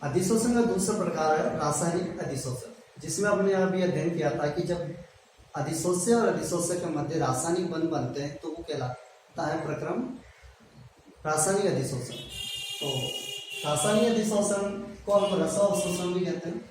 अधिशोषण का दूसरा प्रकार है रासायनिक अधिशोषण, जिसमें हमने अभी अध्ययन किया था कि जब अधिशोष्य और अधिशोषक के मध्य रासायनिक बंध बनते हैं तो वो कहलाता है प्रक्रम रासायनिक अधिशोषण। तो रासायनिक अधिशोषण को हम रसा अवशोषण भी कहते हैं।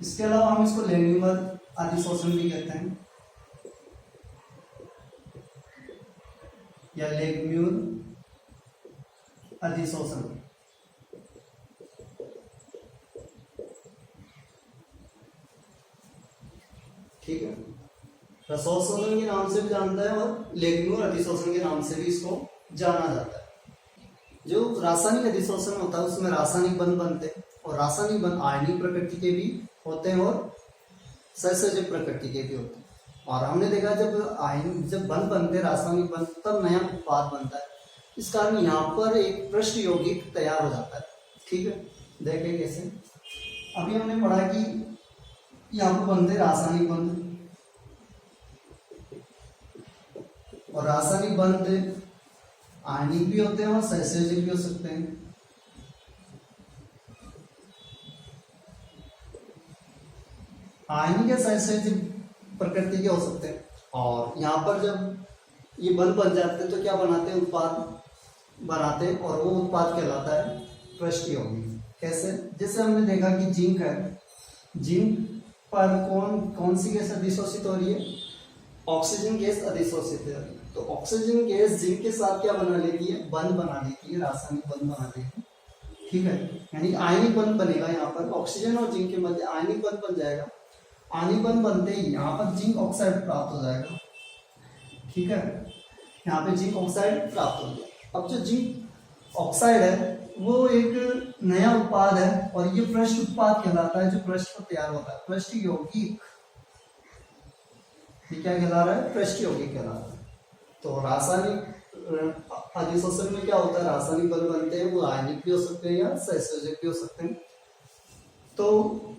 इसके अलावा हम इसको लेग्यूमर अधिशोषण भी कहते हैं या लेग्म्यूल अधिशोषण। ठीक है, रसोत्सोषण के नाम से भी जानता है और लेग्म्यूल अधिशोषण के नाम से भी इसको जाना जाता है। जो रासायनिक अधिशोषण होता है उसमें रासायनिक बंध बनते हैं और रासायनिक बंध आयनिक प्रकृति के भी होते हैं और सहसंयोजक प्रकृति के भी होते हैं। और हमने देखा जब बंध बनते हैं रासायनिक बंध तब नया उत्पाद बनता है। इस कारण यहाँ पर एक पृष्ठ यौगिक तैयार हो जाता है। ठीक है, देखें कैसे। अभी हमने पढ़ा कि यहाँ पर बनते रासायनिक बंध और रासायनिक बंध आयनिक भी होते हैं और सहसंयोजक भी हो सकते हैं। आयनिक या सहसंयोजक प्रकृति के हो सकते हैं। और यहाँ पर जब ये बंध बन जाते हैं तो क्या बनाते हैं, उत्पाद बनाते हैं और वो उत्पाद कहलाता है पृष्ठ यौगिक। कैसे, जैसे हमने देखा कि जिंक है, जिंक पर कौन सी गैस अधिशोषित हो रही है, ऑक्सीजन गैस अधिशोषित हो रही है। तो ऑक्सीजन गैस जिंक के साथ क्या बना लेती है, बंध बना लेती है, रासायनिक बंध बना लेती है। ठीक है, यानी आयनिक बंध बनेगा। यहाँ पर ऑक्सीजन और जिंक के मध्य आयनिक बंध बन जाएगा। आयनिक बंध बनते ही यहाँ पर जिंक ऑक्साइड प्राप्त हो जाएगा। ठीक है, यहाँ पे जिंक ऑक्साइड प्राप्त हो गया। अब जो जिंक ऑक्साइड है वो एक नया उत्पाद है और ये पृष्ठ उत्पाद कहलाता है, जो पृष्ठ पर तैयार होता है, पृष्ठ यौगिक। ये क्या कहला रहा है, पृष्ठ यौगिक कहलाता है। तो रासायनिक अधिशोषण में क्या होता है, रासायनिक बंध बनते हैं, वो आयनिक भी हो सकते हैं या सहसंयोजक भी हो सकते हैं। तो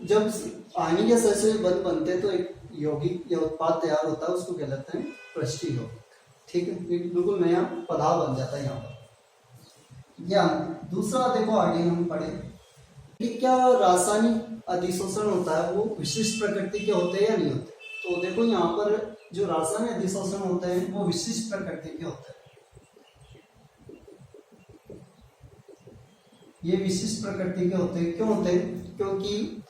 जब आयनिक या सहसंयोजक बंध बनते हैं तो एक यौगिक या उत्पाद तैयार होता है, उसको कहलाते हैं पृष्ठ यौगिक। ठीक है, एक बिल्कुल नया पदार्थ बन जाता है यहाँ पर। या दूसरा देखो आगे हम पढ़े कि क्या रासायनिक अधिशोषण होता है वो विशिष्ट प्रकृति के होते हैं या नहीं होते। तो देखो यहाँ पर जो रासायनिक अधिशोषण होते हैं वो विशिष्ट प्रकृति के होते हैं। ये विशिष्ट प्रकृति के होते हैं। क्यों होते हैं, क्योंकि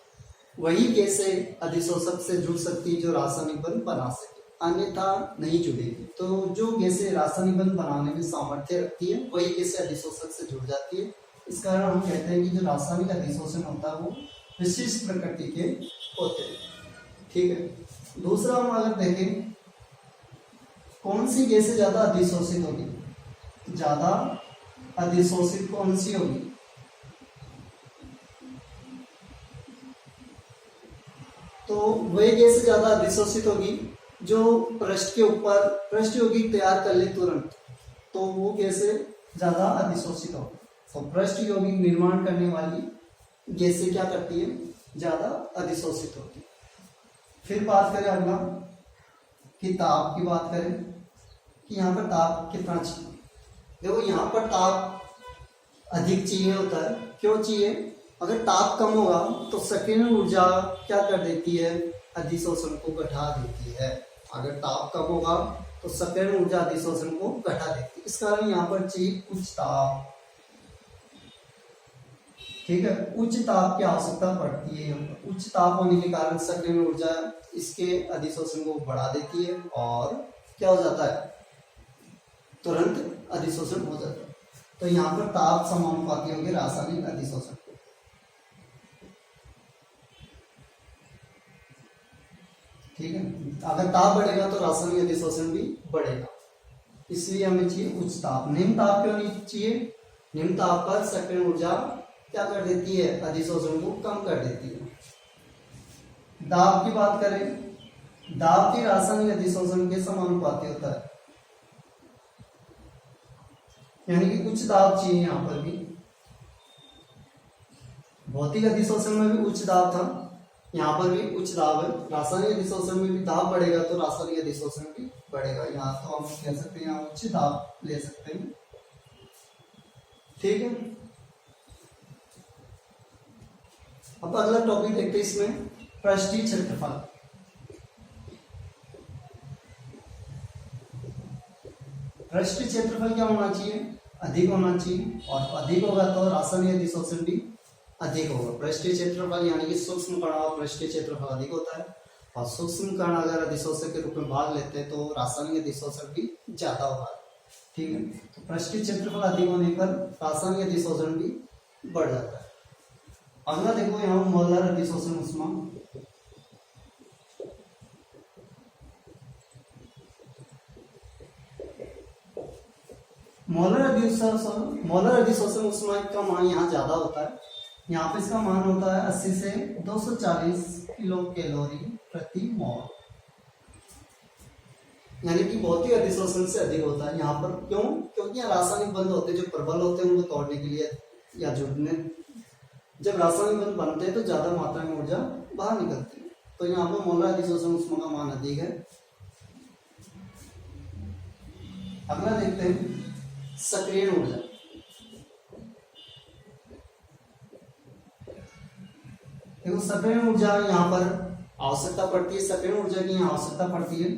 वही गैसें अधिशोषक से जुड़ सकती है जो रासायनिक बंध बना सके, अन्यथा नहीं जुड़ेगी। तो जो गैसें रासायनिक बंध बनाने में सामर्थ्य रखती है वही गैसें अधिशोषक से जुड़ जाती है। इस कारण हम कहते हैं कि जो रासायनिक अधिशोषण होता है वो विशिष्ट प्रकृति के होते हैं। ठीक है, दूसरा हम अगर देखें कौन सी गैसें ज्यादा अधिशोषित होगी, ज्यादा अधिशोषित कौन सी होगी, तो वही गैस ज्यादा अधिशोषित होगी जो पृष्ठ के ऊपर पृष्ठ यौगिक तैयार कर ले तुरंत, तो वो गैसें ज्यादा अधिशोषित होगी। तो पृष्ठ यौगिक निर्माण करने वाली गैसें क्या करती है, ज्यादा अधिशोषित होती है। फिर बात करें अगला कि ताप की बात करें कि यहाँ पर ताप कितना चाहिए। देखो यहाँ पर ताप अधिक चाहिए होता है। क्यों चाहिए, अगर ताप कम होगा तो सक्रियण ऊर्जा क्या कर देती है, अधिशोषण को घटा देती है। अगर ताप कम होगा तो सक्रियण ऊर्जा अधिशोषण को घटा देती है। इस कारण यहाँ पर चाहिए उच्च ताप। ठीक है, उच्च ताप की आवश्यकता पड़ती है। उच्च ताप होने के कारण सक्रियण ऊर्जा इसके अधिशोषण को बढ़ा देती है और क्या हो जाता है, तुरंत अधिशोषण हो जाता है। तो यहाँ पर ताप समानुपाती होंगे रासायनिक अधिशोषण। ठीक है, अगर ताप बढ़ेगा तो रासायनिक अधिशोषण भी बढ़ेगा, इसलिए हमें चाहिए उच्च ताप। निम्न ताप क्यों नहीं चाहिए, निम्न ताप पर सक्रियण ऊर्जा क्या कर देती है, अधिशोषण को कम कर देती है। दाब की बात करें, दाब भी रासायनिक अधिशोषण के समानुपाती होता है, यानी कि उच्च दाब चाहिए। यहाँ पर भी भौतिक अधिशोषण में भी उच्च दाब था, यहाँ पर भी उच्च दाब है। रासायनिक अधिशोषण में भी दाब बढ़ेगा तो रासायनिक अधिशोषण भी बढ़ेगा। यहाँ तो हम कह सकते हैं, यहाँ उच्च दाब ले सकते हैं। ठीक है। अब अगला टॉपिक देखते हैं इसमें, पृष्ठीय क्षेत्रफल। पृष्ठीय क्षेत्रफल क्या होना चाहिए? अधिक होना चाहिए, और अधिक होगा तो रासायनिक अधिशोषण भी अधिक होगा। पृष्ठीय क्षेत्रफल यानी कि सूक्ष्म कण और पृष्ठीय क्षेत्रफल अधिक होता है, और सूक्ष्म कण अगर अधिशोषक के रूप में भाग लेते हैं तो रासायनिक अधिशोषण भी ज्यादा होगा। ठीक है, तो पृष्ठीय क्षेत्रफल अधिक होने पर रासायनिक अधिशोषण भी बढ़ जाता है। अगला देखो यहाँ मोलर अधिशोषण ऊष्मा। मोलर अधिशोषण ऊष्मा का मान यहाँ ज्यादा होता है। यहाँ पे इसका मान होता है 80 से 240 किलो कैलोरी प्रति मोल, यानी कि भौतिक अधिशोषण से अधिक होता है यहाँ पर। क्यों? क्योंकि यहाँ रासायनिक बंध होते हैं जो प्रबल होते हैं, उनको तोड़ने के लिए या जुड़ने, जब रासायनिक बंध बनते हैं तो ज्यादा मात्रा में ऊर्जा बाहर निकलती है, तो यहाँ पर मोलर अधिशोषण ऊष्मा का मान अधिक है। अगला देखते हैं सक्रिय ऊर्जा। देखो सक्रिय ऊर्जा यहाँ पर आवश्यकता पड़ती है, सक्रिय ऊर्जा की यहाँ आवश्यकता पड़ती है।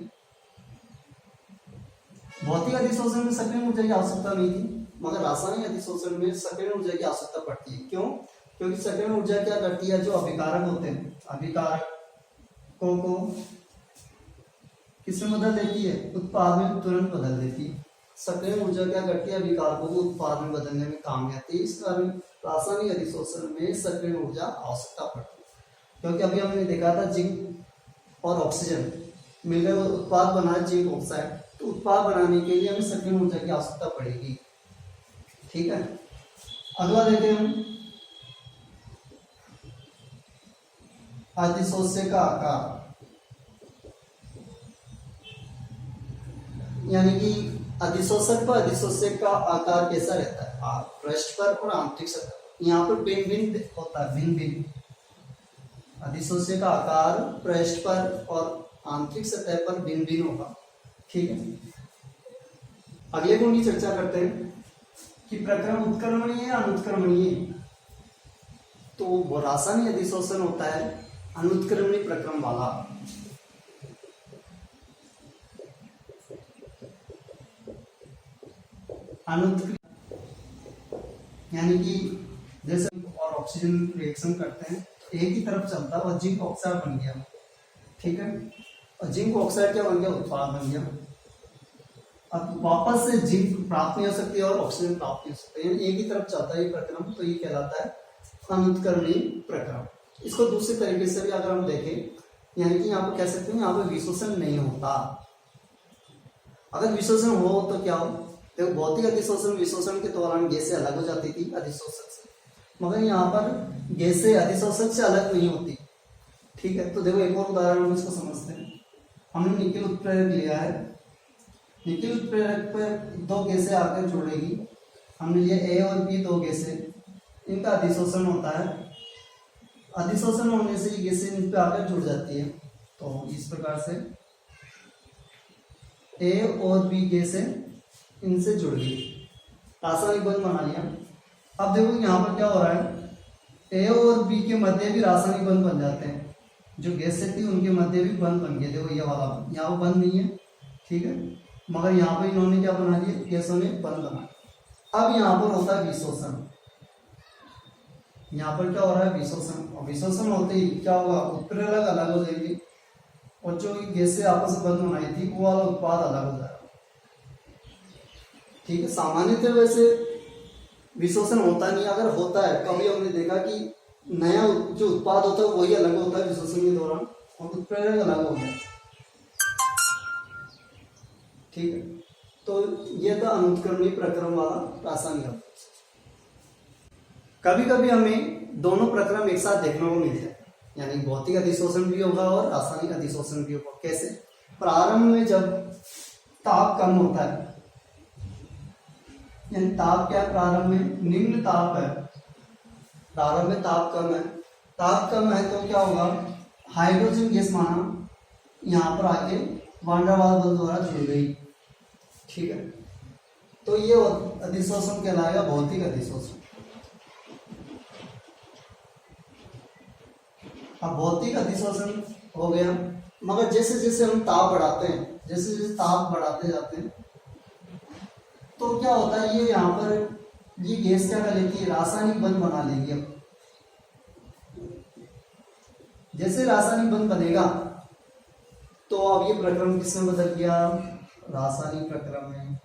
भौतिक अधिशोषण में सक्रिय ऊर्जा की आवश्यकता नहीं थी, मगर रासायनिक अधिशोषण में सक्रिय ऊर्जा की आवश्यकता पड़ती है। क्यों? क्योंकि सक्रिय ऊर्जा क्या करती है, जो अभिकारक होते हैं, अभिकारकों को किसमें बदल देती है? उत्पाद में तुरंत बदल देती है। सक्रिय ऊर्जा क्या करती है? अभिकारकों को उत्पाद में बदलने में काम आती है। इस कारण रासायनिक अधिशोषण में सक्रिय ऊर्जा आवश्यकता पड़ती है। क्योंकि अभी हमने देखा था जिंक और ऑक्सीजन मिलकर उत्पाद बना जिंक ऑक्साइड, तो उत्पाद बनाने के लिए हमें सक्रिय ऊर्जा की आवश्यकता पड़ेगी। ठीक है, अगला देखते हैं हम अधिशोष्य का आकार, यानी कि अधिशोषक पर अधिशोष्य का आकार कैसा रहता है? पृष्ठ पर और आंतरिक सतह। यहाँ पर भिन्न भिन्न होता है, भिन्न भिन्न। अधिशोष्य का आकार पृष्ठ पर और आंतरिक सतह पर भिन्न भिन्न होगा। ठीक है, अगले गुण की चर्चा करते हैं कि प्रक्रम उत्क्रमणीय या अनुत्क्रमणीय। तो वो रासायनिक अधिशोषण होता है अनुत्क्रमणीय प्रक्रम वाला। यानी कि जैसे और ऑक्सीजन रिएक्शन करते हैं तो एक ही तरफ चलता है और जिंक ऑक्साइड बन गया। ठीक है, और जिंक ऑक्साइड क्या बन गया? उत्पाद बन गया। अब वापस से जिंक प्राप्त नहीं हो सकती और ऑक्सीजन प्राप्त नहीं हो सकती, यानी एक ही तरफ चलता है ये प्रक्रम, तो ये कहलाता है अनुत्क्रमणीय प्रक्रम। इसको दूसरे तरीके से भी अगर हम देखें, यानी कि यहाँ पर कह सकते हैं यहाँ पर विशोषण नहीं होता। अगर विशोषण हो तो क्या हो? देखो भौतिक अधिशोषण विशोषण के दौरान गैसें अलग हो जाती थी अधिशोषक से, मगर यहाँ पर गैसें अधिशोषक से अलग नहीं होती। ठीक है, तो देखो एक और उदाहरण हम इसको समझते हैं। हमने निकेल उत्प्रेरक लिया है, निकेल उत्प्रेरक पर दो गैसें आकर जुड़ेगी। हमने लिया ए और बी, दो गैसें, इनका अधिशोषण होता है। अधिशोषण होने से ये गैसें इन पर आकर जुड़ जाती है। तो इस प्रकार से ए और बी गैसें इनसे जुड़ गई, रासायनिक बंध बना लिया। अब देखो यहाँ पर क्या हो रहा है, ए और बी के मध्य भी रासायनिक बंध बन जाते हैं। जो गैसें थी उनके मध्य भी बंध बन गए। देखो ये वाला बंध, यहाँ बंध नहीं है। ठीक है, मगर यहाँ पर इन्होंने क्या बना दिया? गैसों ने बंध बना। अब यहाँ पर होता है विशोषण। यहाँ पर क्या हो रहा है? विशोषण। और विशोषण होते ही क्या होगा? उत्प्रेरक अलग हो जाएंगे और जो गैसें आपस में बंध बनाई थी वो वाला उत्पाद अलग हो जाएगा। ठीक है, सामान्यतः वैसे विशोषण होता नहीं, अगर होता है कभी हमने देखा कि नया जो उत्पाद होता है वही अलग होता है विशोषण के दौरान, और उत्प्रेरक अलग हो गया। ठीक है, तो ये था अनुत्क्रमणीय प्रक्रम वाला रासायनिक। कभी कभी हमें दोनों प्रक्रम एक साथ देखने को मिलते हैं, यानी भौतिक अधिशोषण भी होगा और रासायनिक अधिशोषण भी होगा। कैसे? प्रारंभ में जब ताप कम होता है, यानी ताप क्या प्रारंभ में निम्न ताप है, प्रारंभ में ताप कम है, ताप कम है तो क्या होगा? हाइड्रोजन गैस माना यहाँ पर आके वान डेर वाल्स बल द्वारा जुड़ गई। ठीक है, तो ये अधिशोषण कहलाएगा भौतिक अधिशोषण। अब भौतिक अधिशोषण हो गया, मगर जैसे जैसे हम ताप बढ़ाते हैं, जैसे जैसे ताप बढ़ाते जाते हैं तो क्या होता है, ये यहाँ पर ये गैस क्या कर लेती है, रासायनिक बंध बना लेगी। अब जैसे रासायनिक बंध बनेगा तो अब ये प्रक्रम किसमें बदल गया, रासायनिक प्रक्रम में।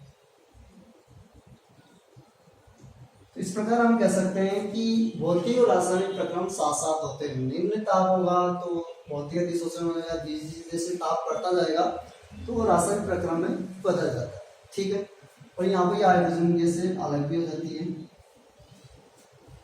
तो इस प्रकार हम कह सकते हैं कि भौतिक और रासायनिक प्रक्रम साथ साथ होते हैं। निम्न ताप होगा तो भौतिक अधिशोषण होगा, जैसे ताप बढ़ता जाएगा तो वो रासायनिक प्रक्रम में बदल जाता है। ठीक है, और यहाँ पे हाइड्रोजन गैस अलग भी हो जाती है।